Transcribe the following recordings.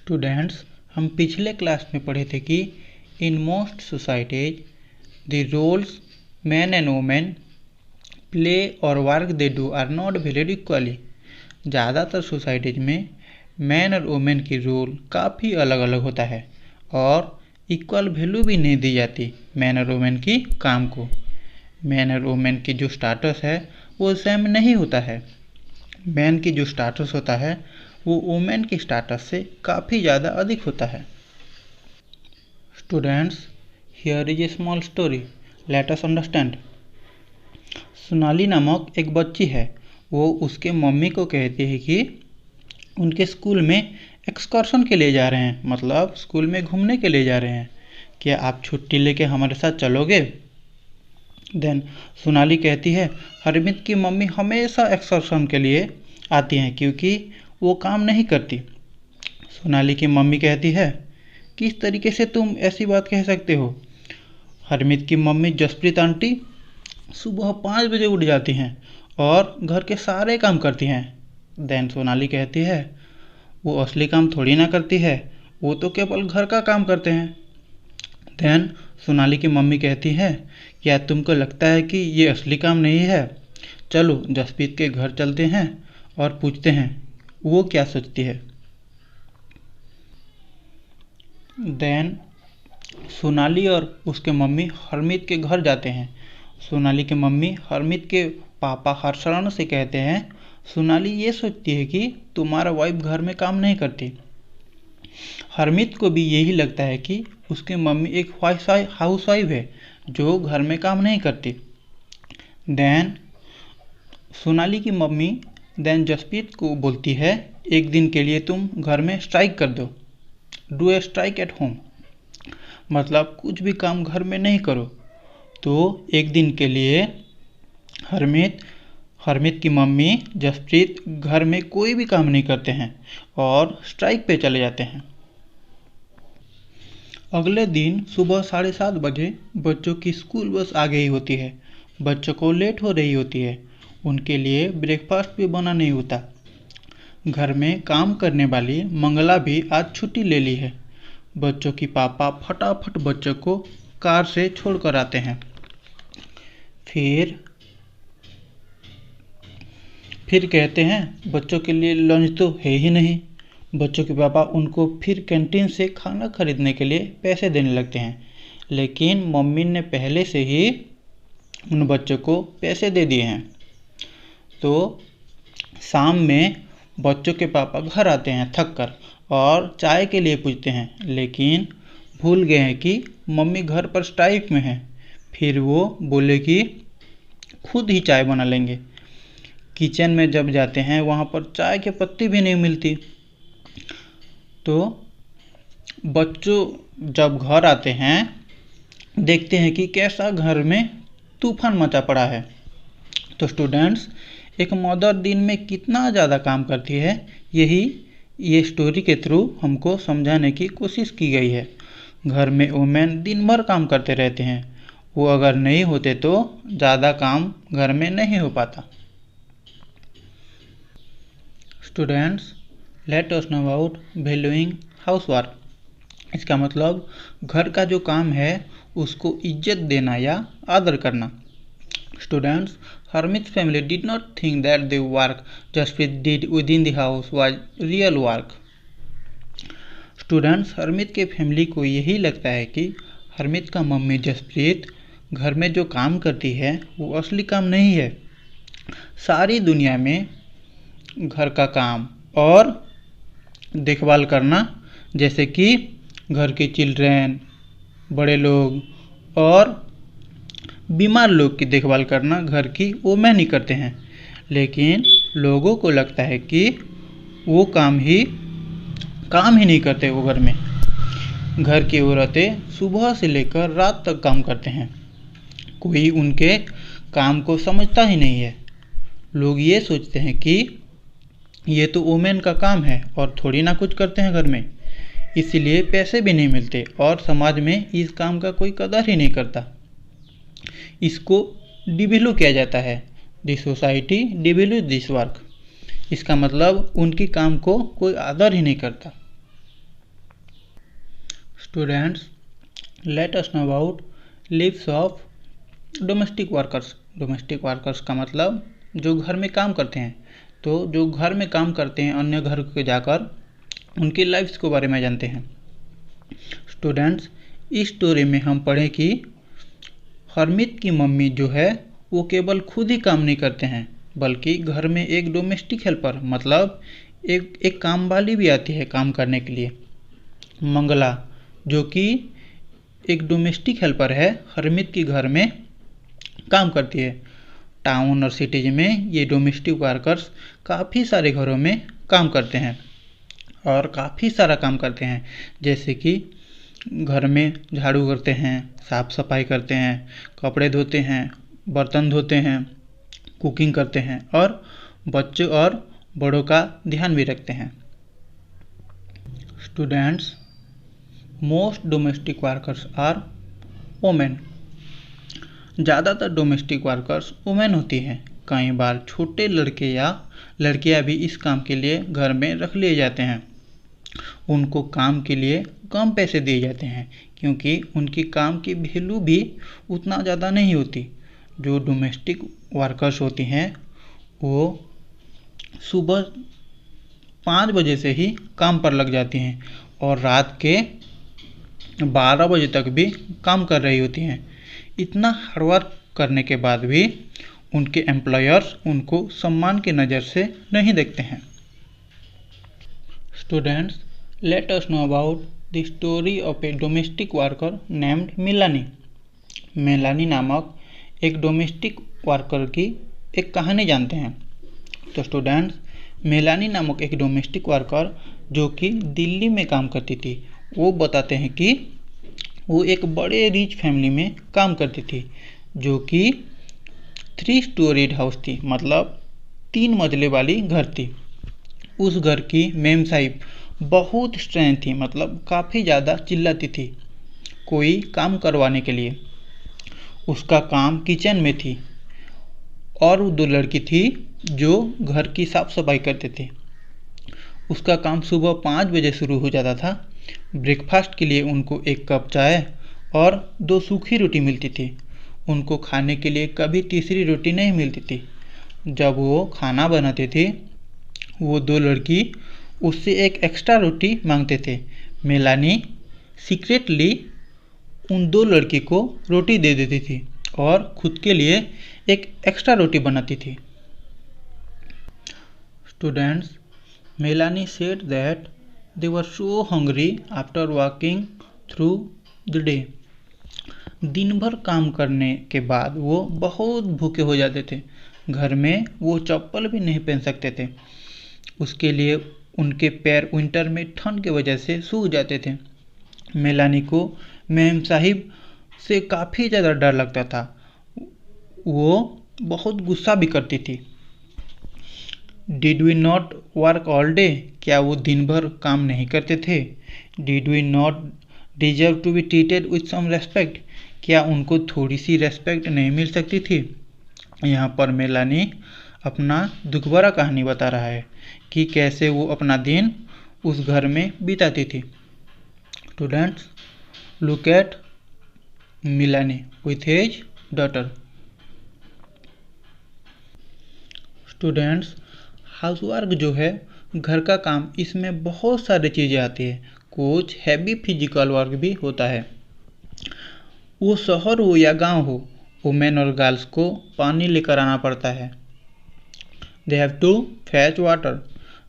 Students, हम पिछले class में पढ़े थे कि in most societies the roles man and women play और work they do are not varied equally. ज़्यादातर सोसाइटीज में मैन और वोमेन की रोल काफ़ी अलग अलग होता है और इक्वल वैल्यू भी नहीं दी जाती मैन और वोमेन की काम को। मैन और वोमेन की जो स्टाटस है वो सेम नहीं होता है। मैन की जो स्टाटस होता है वो वुमेन की स्टाटस से काफ़ी ज़्यादा अधिक होता है। Students, here is a small story, let us understand. Sonali नामक एक बच्ची है। वो उसके मम्मी को कहती है कि उनके स्कूल में एक्सकर्शन के लिए जा रहे हैं, मतलब स्कूल में घूमने के लिए जा रहे हैं। क्या आप छुट्टी लेके हमारे साथ चलोगे? देन सोनाली कहती है हरमीत की मम्मी हमेशा एक्सकर्शन के लिए आती हैं क्योंकि वो काम नहीं करती। सोनाली की मम्मी कहती है किस तरीके से तुम ऐसी बात कह सकते हो? हरमीत की मम्मी जसप्रीत आंटी सुबह 5 बजे उठ जाती हैं और घर के सारे काम करती हैं। देन सोनाली कहती है वो असली काम थोड़ी ना करती है, वो तो केवल घर का काम करते हैं। देन सोनाली की मम्मी कहती है क्या तुमको लगता है कि ये असली काम नहीं है? चलो जसप्रीत के घर चलते हैं और पूछते हैं वो क्या सोचती है। देन सोनाली और उसके मम्मी हरमीत के घर जाते हैं। सोनाली की मम्मी हरमीत के पापा हर्षरण से कहते हैं सोनाली ये सोचती है कि तुम्हारा वाइफ घर में काम नहीं करती। हरमीत को भी यही लगता है कि उसकी मम्मी एक हाउस वाइफ है जो घर में काम नहीं करती। देन सोनाली की मम्मी देन जसप्रीत को बोलती है एक दिन के लिए तुम घर में स्ट्राइक कर दो, do a strike at home, मतलब कुछ भी काम घर में नहीं करो। तो एक दिन के लिए हरमीत की मम्मी जसप्रीत घर में कोई भी काम नहीं करते हैं और स्ट्राइक पे चले जाते हैं। अगले दिन सुबह 7:30 बजे बच्चों की स्कूल बस आ गई होती है। बच्चों को लेट हो रही होती है, उनके लिए ब्रेकफास्ट भी बना नहीं होता। घर में काम करने वाली मंगला भी आज छुट्टी ले ली है। बच्चों की पापा फटाफट बच्चों को कार से छोड़ कर आते हैं। फिर कहते हैं बच्चों के लिए लंच तो है ही नहीं। बच्चों के पापा उनको फिर कैंटीन से खाना खरीदने के लिए पैसे देने लगते हैं, लेकिन मम्मी ने पहले से ही उन बच्चों को पैसे दे दिए हैं। तो शाम में बच्चों के पापा घर आते हैं थक कर और चाय के लिए पूछते हैं, लेकिन भूल गए हैं कि मम्मी घर पर स्ट्राइक में है। फिर वो बोले कि खुद ही चाय बना लेंगे। किचन में जब जाते हैं वहाँ पर चाय की पत्ती भी नहीं मिलती। तो बच्चों जब घर आते हैं देखते हैं कि कैसा घर में तूफान मचा पड़ा है। तो स्टूडेंट्स, एक मदर दिन में कितना ज़्यादा काम करती है यही ये स्टोरी के थ्रू हमको समझाने की कोशिश की गई है। घर में वुमेन दिन भर काम करते रहते हैं, वो अगर नहीं होते तो ज़्यादा काम घर में नहीं हो पाता। Students, let us know about valuing housework. इसका मतलब घर का जो काम है उसको इज्जत देना या आदर करना। Students, Harmeet family did not think that the work Jaspreet did within the house was real work. Students, Harmeet के फैमिली को यही लगता है कि हरमीत का मम्मी जसप्रीत घर में जो काम करती है वो असली काम नहीं है। सारी दुनिया में घर का काम और देखभाल करना, जैसे कि घर के चिल्ड्रेन, बड़े लोग और बीमार लोग की देखभाल करना घर की वुमेन ही करते हैं। लेकिन लोगों को लगता है कि वो काम ही नहीं करते। वो घर में घर की औरतें सुबह से लेकर रात तक काम करते हैं, कोई उनके काम को समझता ही नहीं है। लोग ये सोचते हैं कि ये तो वुमेन का काम है और थोड़ी ना कुछ करते हैं घर में, इसीलिए पैसे भी नहीं मिलते और समाज में इस काम का कोई कदर ही नहीं करता। इसको डिवेल्यू किया जाता है, the society devalue this work. इसका मतलब उनकी काम को कोई आदर ही नहीं करता। Students, let us know about lives of domestic workers. Domestic workers का मतलब जो घर में काम करते हैं। तो जो घर में काम करते हैं अन्य घर के जाकर उनकी लाइफ्स के बारे में जानते हैं। स्टूडेंट्स, इस स्टोरी में हम पढ़े कि हरमीत की मम्मी जो है वो केवल खुद ही काम नहीं करते हैं, बल्कि घर में एक डोमेस्टिक हेल्पर मतलब एक काम वाली भी आती है काम करने के लिए। मंगला जो कि एक डोमेस्टिक हेल्पर है, हरमीत के घर में काम करती है। टाउन और सिटीज में ये डोमेस्टिक वर्कर्स काफ़ी सारे घरों में काम करते हैं और काफ़ी सारा काम करते हैं, जैसे कि घर में झाड़ू करते हैं, साफ सफाई करते हैं, कपड़े धोते हैं, बर्तन धोते हैं, कुकिंग करते हैं और बच्चों और बड़ों का ध्यान भी रखते हैं। Students, most domestic workers are women. ज़्यादातर डोमेस्टिक वर्कर्स वुमेन होती हैं। कई बार छोटे लड़के या लड़कियां भी इस काम के लिए घर में रख लिए जाते हैं। उनको काम के लिए कम पैसे दिए जाते हैं क्योंकि उनकी काम की वैल्यू भी उतना ज़्यादा नहीं होती। जो डोमेस्टिक वर्कर्स होती हैं वो सुबह 5 बजे से ही काम पर लग जाती हैं और रात के 12 बजे तक भी काम कर रही होती हैं। इतना हार्डवर्क करने के बाद भी उनके एम्प्लॉयर्स उनको सम्मान की नज़र से नहीं देखते हैं। Students, let us know about the story of A domestic worker named Melanie. Melanie नामक एक डोमेस्टिक वर्कर की एक कहानी जानते हैं। तो स्टूडेंट्स, मेलानी नामक एक डोमेस्टिक वर्कर जो कि दिल्ली में काम करती थी, वो बताते हैं कि वो एक बड़े रिच फैमिली में काम करती थी जो कि 3 स्टोरीड हाउस थी, मतलब 3 मंजिले वाली घर थी। उस घर की मेम साहिब बहुत स्ट्रेंथ थी, मतलब काफ़ी ज़्यादा चिल्लाती थी कोई काम करवाने के लिए। उसका काम किचन में थी और 2 लड़की थी जो घर की साफ सफाई करते थे। उसका काम सुबह 5 बजे शुरू हो जाता था। ब्रेकफास्ट के लिए उनको 1 कप चाय और 2 सूखी रोटी मिलती थी। उनको खाने के लिए कभी तीसरी रोटी नहीं मिलती थी। जब वो खाना बनाते थे वो 2 लड़की उससे 1 एक्स्ट्रा रोटी मांगते थे। मेलानी सीक्रेटली उन 2 लड़की को रोटी दे देती थी और खुद के लिए 1 एक्स्ट्रा रोटी बनाती थी। Students, Melanie said that they were so hungry after walking through the day. दिन भर काम करने के बाद वो बहुत भूखे हो जाते थे। घर में वो चप्पल भी नहीं पहन सकते थे। उसके लिए उनके पैर विंटर में ठंड की वजह से सूख जाते थे। मेलानी को मेम साहिब से काफ़ी ज़्यादा डर लगता था। वो बहुत गुस्सा भी करती थी। Did we not work all day? क्या वो दिन भर काम नहीं करते थे? Did we not deserve to be treated with some respect? क्या उनको थोड़ी सी रेस्पेक्ट नहीं मिल सकती थी? यहाँ पर मेलानी अपना दुख भरा कहानी बता रहा है कि कैसे वो अपना दिन उस घर में बिताती थी। Students, look at Melanie with his daughter. Students, housework जो है घर का काम, इसमें बहुत सारी चीज़ें आती है। कुछ हैवी फिजिकल वर्क भी होता है। वो शहर हो या गांव हो, वुमेन और गर्ल्स को पानी लेकर आना पड़ता है। They have to fetch water.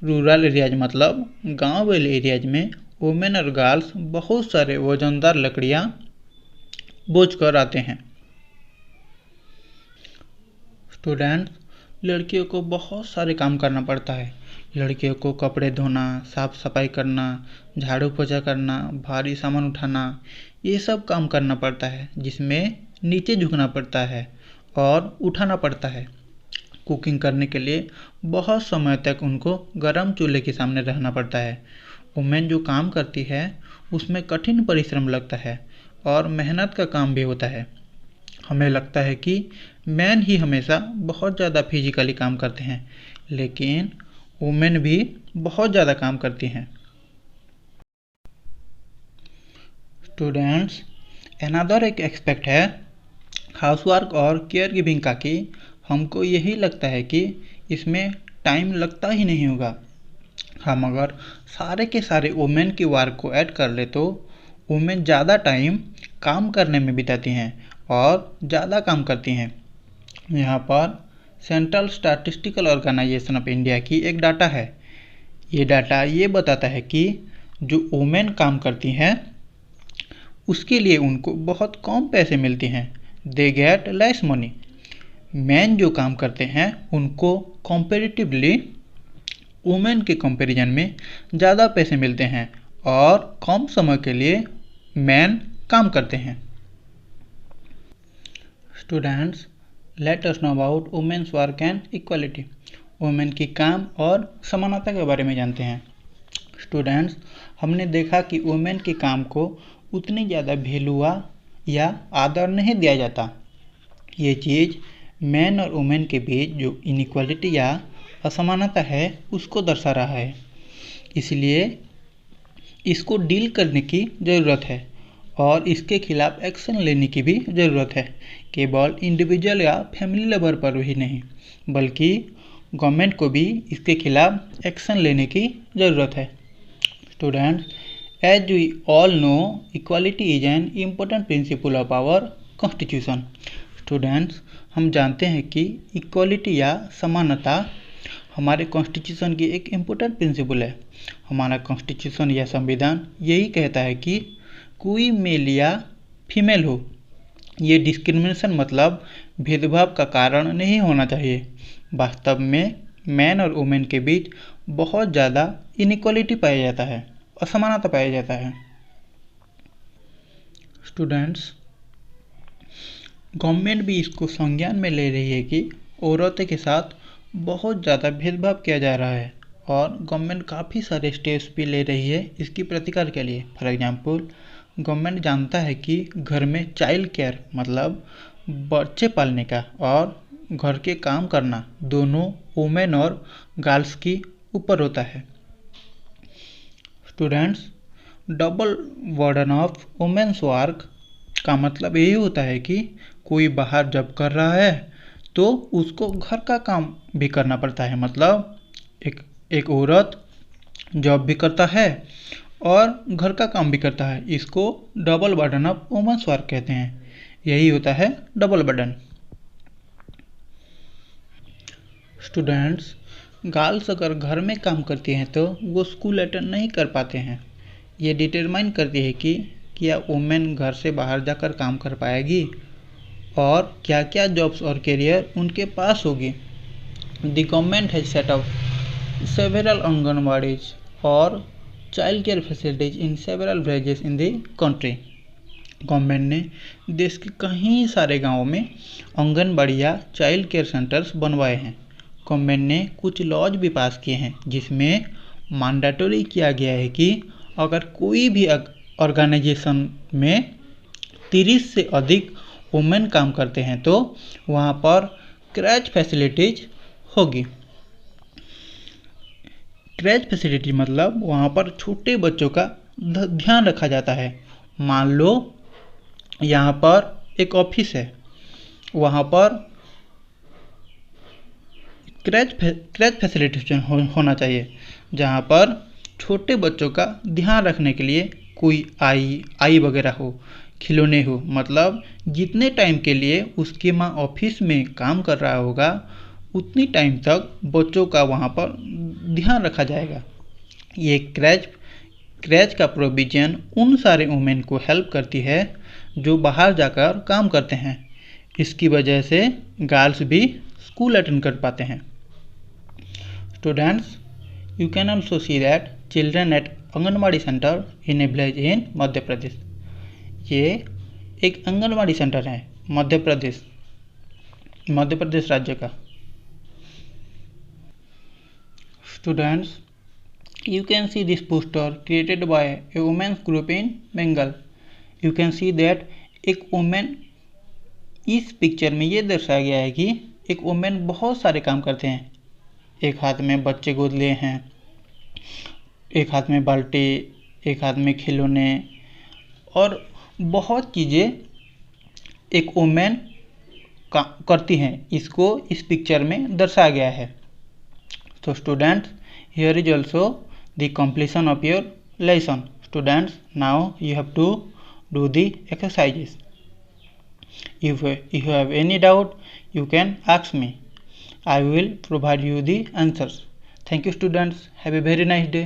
Rural areas मतलब गांव वाले एरियाज में वुमेन और गर्ल्स बहुत सारे वजनदार लकड़ियाँ बोझ कर आते हैं। स्टूडेंट्स, लड़कियों को बहुत सारे काम करना पड़ता है। लड़कियों को कपड़े धोना, साफ सफाई करना, झाड़ू पोछा करना, भारी सामान उठाना, ये सब काम करना पड़ता है, जिसमें नीचे झुकना पड़ता है और उठाना पड़ता है। कुकिंग करने के लिए बहुत समय तक उनको गर्म चूल्हे के सामने रहना पड़ता है। वुमेन जो काम करती है उसमें कठिन परिश्रम लगता है और मेहनत का काम भी होता है। हमें लगता है कि मैन ही हमेशा बहुत ज़्यादा फिजिकली काम करते हैं, लेकिन वुमेन भी बहुत ज़्यादा काम करती हैं। स्टूडेंट्स, अनदर एक एक्सपेक्ट है हाउसवर्क और केयर गिविंग का कि हमको यही लगता है कि इसमें टाइम लगता ही नहीं होगा। हम अगर सारे के सारे वुमेन की वर्क को ऐड कर ले तो वुमेन ज़्यादा टाइम काम करने में बिताती हैं और ज़्यादा काम करती हैं। यहाँ पर central statistical organisation of India की एक डाटा है। ये डाटा ये बताता है कि जो वुमेन काम करती हैं उसके लिए उनको बहुत कम पैसे मिलते हैं, they get less money. Man जो काम करते हैं उनको कंपैरेटिवली वुमेन के कंपैरिजन में ज़्यादा पैसे मिलते हैं और कम समय के लिए मैन काम करते हैं। Students, let us know about women's work and equality. Women की काम और समानता के बारे में जानते हैं। स्टूडेंट्स, हमने देखा कि वुमेन के काम को उतनी ज़्यादा वैल्यूआ या आदर नहीं दिया जाता। ये चीज़ मैन और वुमेन के बीच जो इनइक्वालिटी या असमानता है उसको दर्शा रहा है। इसलिए इसको डील करने की ज़रूरत है और इसके खिलाफ एक्शन लेने की भी ज़रूरत है। केवल इंडिविजुअल या फैमिली लेवल पर ही नहीं बल्कि गवर्नमेंट को भी इसके खिलाफ एक्शन लेने की ज़रूरत है। Students, as we all know equality is an important principle of our constitution. Students, हम जानते हैं कि इक्वालिटी या समानता हमारे कॉन्स्टिट्यूशन की एक इम्पोर्टेंट प्रिंसिपल है। हमारा कॉन्स्टिट्यूशन या संविधान यही कहता है कि कोई मेल या फीमेल हो, ये डिस्क्रिमिनेशन मतलब भेदभाव का कारण नहीं होना चाहिए। वास्तव में मैन और वुमेन के बीच बहुत ज़्यादा इनइक्वालिटी पाया जाता है, असमानता पाया जाता है। स्टूडेंट्स, गवर्नमेंट भी इसको संज्ञान में ले रही है कि औरतों के साथ बहुत ज़्यादा भेदभाव किया जा रहा है और गवर्नमेंट काफ़ी सारे स्टेप्स भी ले रही है इसकी प्रतिकार के लिए। फॉर एग्जांपल, गवर्नमेंट जानता है कि घर में चाइल्ड केयर मतलब बच्चे पालने का और घर के काम करना दोनों वुमेन और गर्ल्स की ऊपर होता है। Students, double burden of women's work का मतलब यही होता है कि कोई बाहर जॉब कर रहा है तो उसको घर का काम भी करना पड़ता है। मतलब एक औरत जॉब भी करता है और घर का काम भी करता है। इसको double burden of women's work कहते हैं। यही होता है डबल बर्डन। स्टूडेंट्स, गर्ल्स अगर घर में काम करती हैं तो वो स्कूल अटेंड नहीं कर पाते हैं। ये डिटरमाइन करती है कि क्या वुमेन घर से बाहर जाकर काम कर पाएगी और क्या क्या जॉब्स और करियर उनके पास होगी। The government has set up several anganwadis और child care facilities in several villages in the country. Government ने देश के कई सारे गांवों में आंगनबाड़ी या चाइल्ड केयर सेंटर्स बनवाए हैं। गवर्नमेंट ने कुछ लॉज भी पास किए हैं जिसमें मैंडेटरी किया गया है कि अगर कोई भी ऑर्गेनाइजेशन में 30 से अधिक वुमेन काम करते हैं तो वहाँ पर क्रैच फैसिलिटीज होगी। क्रैच फैसिलिटी मतलब वहाँ पर छोटे बच्चों का ध्यान रखा जाता है। मान लो यहाँ पर एक ऑफिस है, वहाँ पर क्रैच फैसिलिटी होना चाहिए जहाँ पर छोटे बच्चों का ध्यान रखने के लिए कोई आई वगैरह हो, खिलौने हो। मतलब जितने टाइम के लिए उसकी माँ ऑफिस में काम कर रहा होगा उतनी टाइम तक बच्चों का वहाँ पर ध्यान रखा जाएगा। ये क्रैच का प्रोविज़न उन सारे वुमेन को हेल्प करती है जो बाहर जाकर काम करते हैं। इसकी वजह से गर्ल्स भी स्कूल अटेंड कर पाते हैं। Students, you can also see that children at anganwadi centre in a village in Madhya Pradesh. ये एक आंगनबाड़ी सेंटर है मध्य प्रदेश राज्य का। Students, you can see this poster created by a women's group in Bengal. You can see that एक women, इस picture में ये दर्शाया गया है कि एक वुमेन बहुत सारे काम करते हैं। एक हाथ में बच्चे गोद लिए हैं, एक हाथ में बाल्टी, एक हाथ में खिलौने और बहुत चीज़ें एक वुमेन करती हैं, इसको इस पिक्चर में दर्शाया गया है। तो students, here is also the completion of your lesson. Students, now you have to do the exercises. If you have any doubt, you can ask me. I will provide you the answers. Thank you students. Have a very nice day.